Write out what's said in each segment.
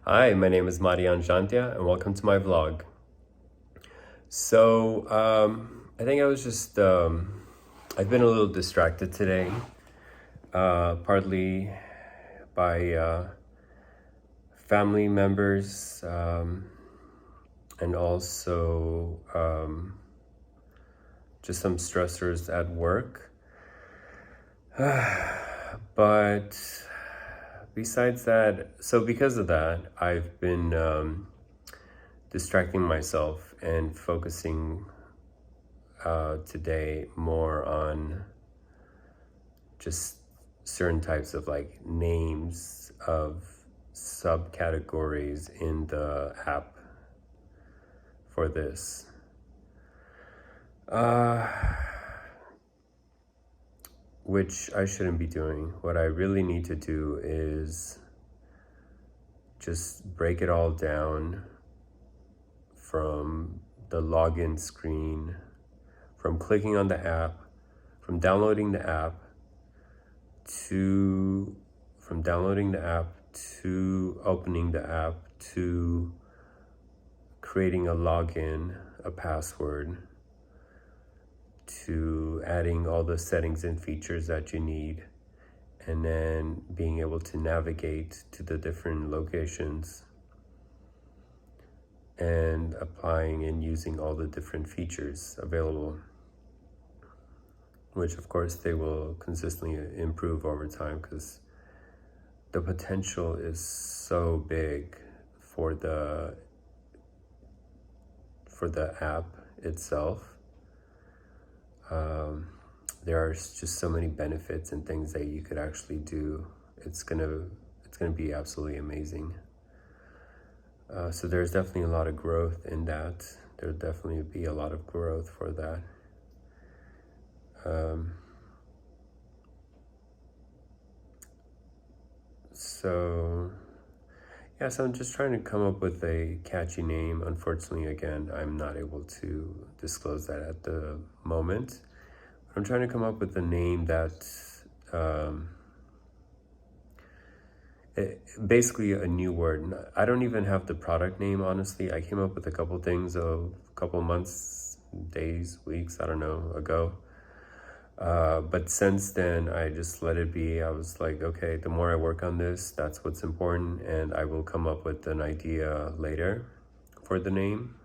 Hi, my name is Marian Jantia, and welcome to my vlog. I think I've been a little distracted today, partly by family members and also just some stressors at work. But besides that, because of that, I've been distracting myself and focusing today more on just certain types of like names of subcategories in the app for this. Which I shouldn't be doing. What I really need to do is just break it all down from the login screen, from clicking on the app, from downloading the app, to opening the app, to creating a login, a password, to adding all the settings and features that you need, and then being able to navigate to the different locations and applying and using all the different features available, which of course they will consistently improve over time because the potential is so big for the app itself. There are just so many benefits and things that you could actually do. It's gonna be absolutely amazing. So there's definitely a lot of growth in that. There'll definitely be a lot of growth for that. So I'm just trying to come up with a catchy name. Unfortunately, again, I'm not able to disclose that at the moment. I'm trying to come up with a name that basically a new word. I don't even have the product name, honestly. I came up with a couple things a couple months, days, weeks, I don't know, ago. But since then, I just let it be. I was like, okay, the more I work on this, that's what's important, and I will come up with an idea later for the name.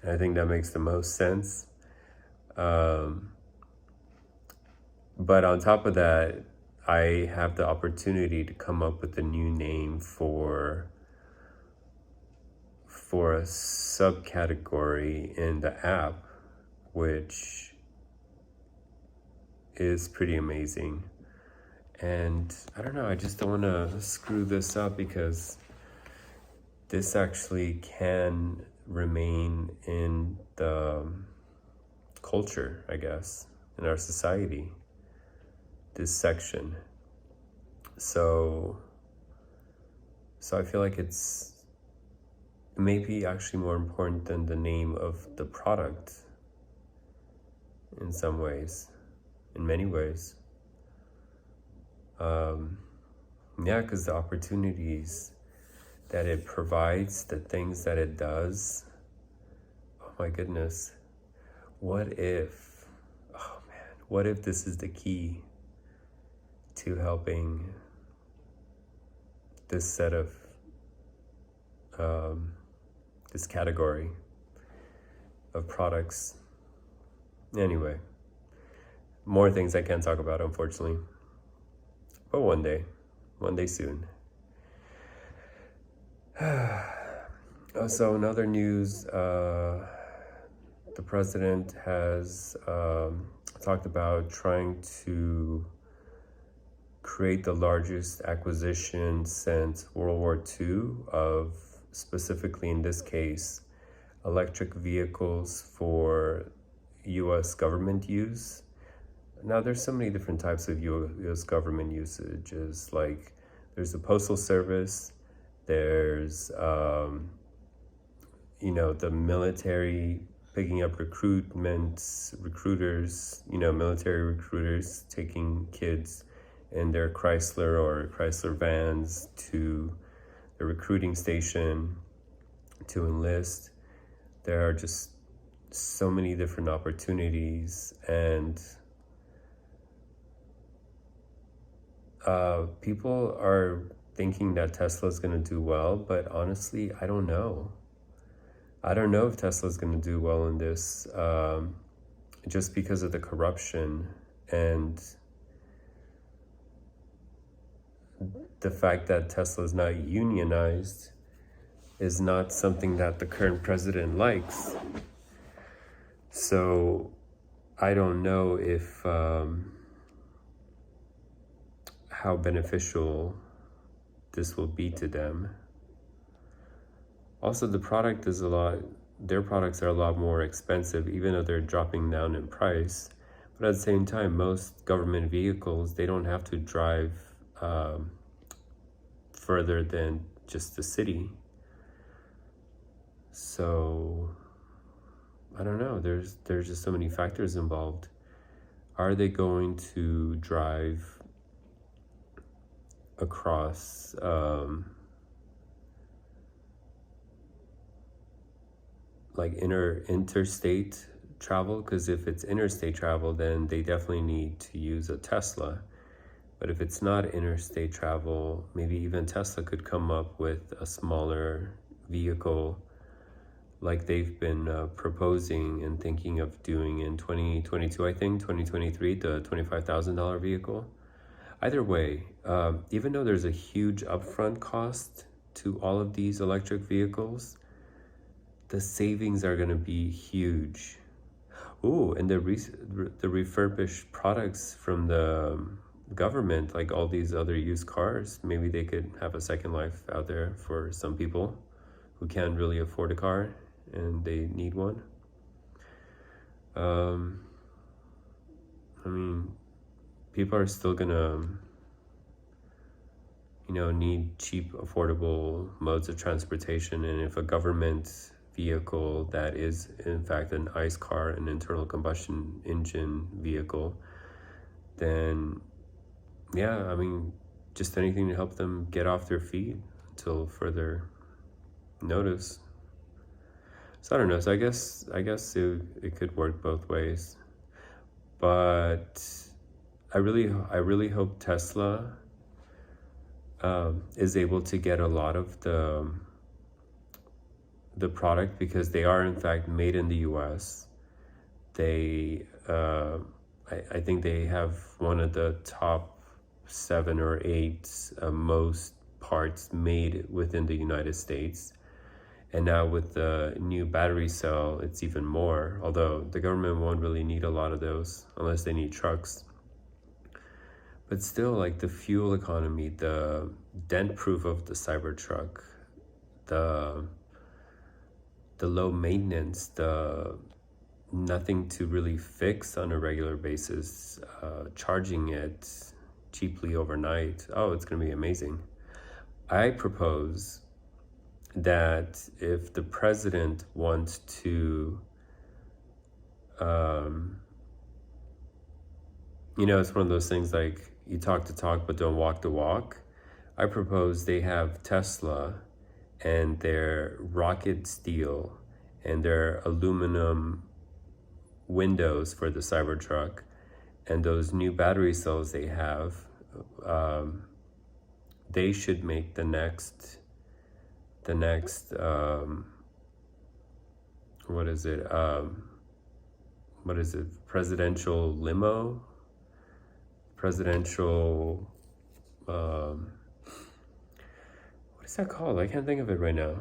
And I think that makes the most sense. But on top of that, I have the opportunity to come up with a new name for a subcategory in the app, which is pretty amazing. And I don't know, I just don't want to screw this up because this actually can remain in the culture, I guess, in our society, this section. So I feel like it's maybe actually more important than the name of the product in some ways, in many ways. Because the opportunities that it provides, the things that it does, oh my goodness, what if this is the key to helping this set of this category of products. Anyway, more things I can't talk about, unfortunately, but one day soon. So in other news, the president has talked about trying to create the largest acquisition since World War II of, specifically in this case, electric vehicles for U.S. government use. Now, there's so many different types of U.S. government usages. Like, there's the Postal Service, there's, the military picking up recruiters, military recruiters taking kids in their Chrysler vans to a recruiting station to enlist. There are just so many different opportunities, and people are thinking that Tesla is going to do well, but honestly, I don't know. I don't know if Tesla is going to do well in this, just because of the corruption and the fact that Tesla is not unionized is not something that the current president likes. So I don't know if how beneficial this will be to them. Also, the product is their products are a lot more expensive, even though they're dropping down in price. But at the same time, most government vehicles, they don't have to drive further than just the city. So I don't know, there's just so many factors involved. Are they going to drive across like interstate travel? Because if it's interstate travel, then they definitely need to use a Tesla. But if it's not interstate travel, maybe even Tesla could come up with a smaller vehicle like they've been proposing and thinking of doing in 2022, I think, 2023, the $25,000 vehicle. Either way, even though there's a huge upfront cost to all of these electric vehicles, the savings are going to be huge. Ooh, and the refurbished products from the government, like all these other used cars, maybe they could have a second life out there for some people who can't really afford a car and they need one. I mean, people are still gonna, need cheap, affordable modes of transportation. And if a government vehicle that is in fact an ICE car, an internal combustion engine vehicle, then yeah, I mean, just anything to help them get off their feet until further notice. So I don't know. So I guess it could work both ways, but I really hope Tesla is able to get a lot of the product, because they are in fact made in the U.S. They I think they have one of the top 7 or 8 most parts made within the United States. And now with the new battery cell, it's even more, although the government won't really need a lot of those unless they need trucks. But still, like the fuel economy, the dent proof of the Cybertruck, the low maintenance, the nothing to really fix on a regular basis, charging it cheaply overnight. Oh, it's going to be amazing. I propose that if the president wants to, it's one of those things like you talk the talk but don't walk the walk. I propose they have Tesla and their rocket steel and their aluminum windows for the Cybertruck and those new battery cells they have, they should make the next what is it, presidential limo, presidential, what is that called? I can't think of it right now.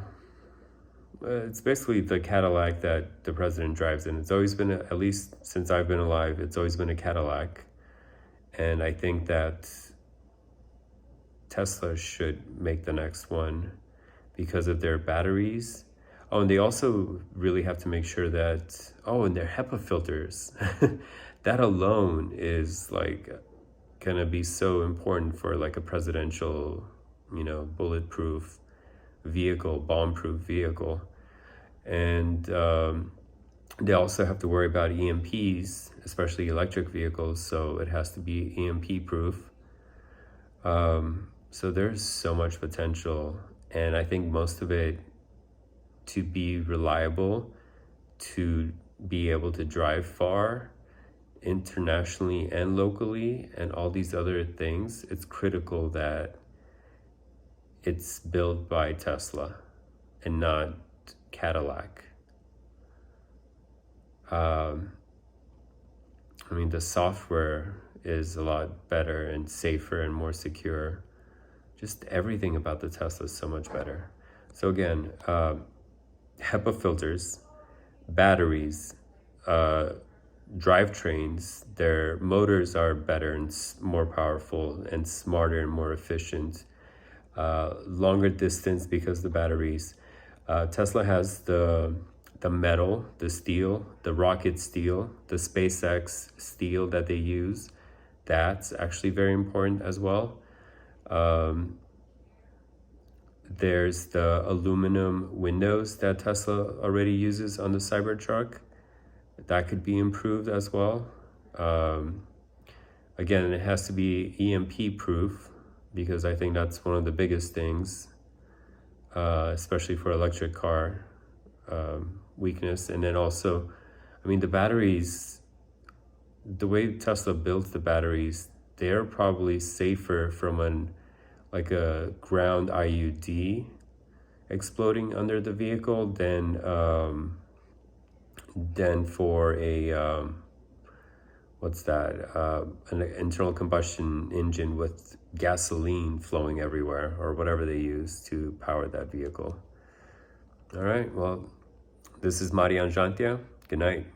It's basically the Cadillac that the president drives in. It's always been, at least since I've been alive, it's always been a Cadillac. And I think that Tesla should make the next one because of their batteries. Oh, and they also really have to make sure that, and their HEPA filters. That alone is like gonna be so important for like a presidential, bulletproof vehicle, bomb-proof vehicle. And they also have to worry about EMPs, especially electric vehicles, so it has to be EMP proof. So there's so much potential. And I think most of it to be reliable, to be able to drive far internationally and locally and all these other things, it's critical that it's built by Tesla and not Cadillac. I mean, the software is a lot better and safer and more secure. Just everything about the Tesla is so much better. So again, HEPA filters, batteries, drivetrains, their motors are better and more powerful and smarter and more efficient. Longer distance because the batteries. Tesla has the metal, the steel, the rocket steel, the SpaceX steel that they use. That's actually very important as well. There's the aluminum windows that Tesla already uses on the Cybertruck. That could be improved as well. Again, it has to be EMP proof, because I think that's one of the biggest things, especially for electric car weakness. And then also, I mean, the batteries, the way Tesla builds the batteries, they're probably safer from a ground IUD exploding under the vehicle than for a an internal combustion engine with gasoline flowing everywhere, or whatever they use to power that vehicle. All right, well, this is Marian Jantia. Good night.